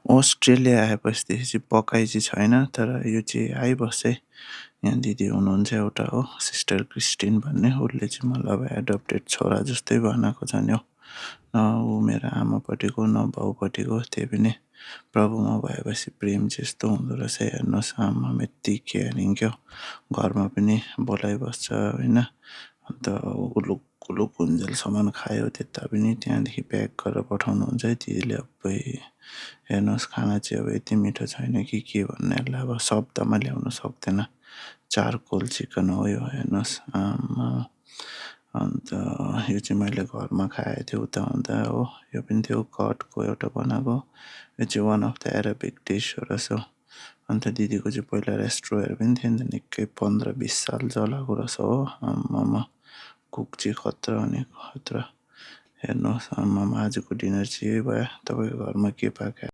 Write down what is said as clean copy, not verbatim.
Australia आएपछिदेखि चाहिँ पकाइ चाहिँ छैन, तर यो चाहिँ आइबस्छ है। यहाँ दिदी हुनुहुन्छ एउटा हो, सिस्टर क्रिस्टिन भन्ने, उसले चाहिँ मलाई अब एडप्टेड छोरा जस्तै बनाएको छ नि हौ। न ऊ मेरो आमापट्टिको न बाउपट्टिको, त्यही पनि प्रभुमा भएपछि प्रेम चाहिँ यस्तो हुँदो रहेछ हेर्नुहोस्। आमा यति केयरिङ क्या, घरमा पनि बोलाइबस्छ होइन। अन्त उलुक उलुक हुन्जेलसम्म खायो त्यता पनि त्यहाँदेखि प्याक गरेर पठाउनुहुन्छ है दिदीले। अबै हेर्नुहोस्, खाना चाहिँ अब यति मिठो छैन कि के भन्ने, यसलाई अब शब्दमा ल्याउन सक्दैन। चारकोल चिकन हो यो, हेर्नुहोस् आमा। अन्त यो चाहिँ मैले घरमा खाएको थिएँ उता हुँदा हो। यो पनि त्यो कटको एउटा बनाएको, यो चाहिँ वान अफ द एराबिक डिस हो रहेछ। अन्त दिदीको चाहिँ पहिला रेस्ट्रोहरू पनि थियो नि त, निकै 15-20 साल चलाएको रहेछ हो। आम्मामा, कुक चाहिँ खतरा अनि खतरा। हेर्नुहोस् आम्मामा, आजको डिनर चाहिँ यही भयो। तपाईँको घरमा के पाक्यो?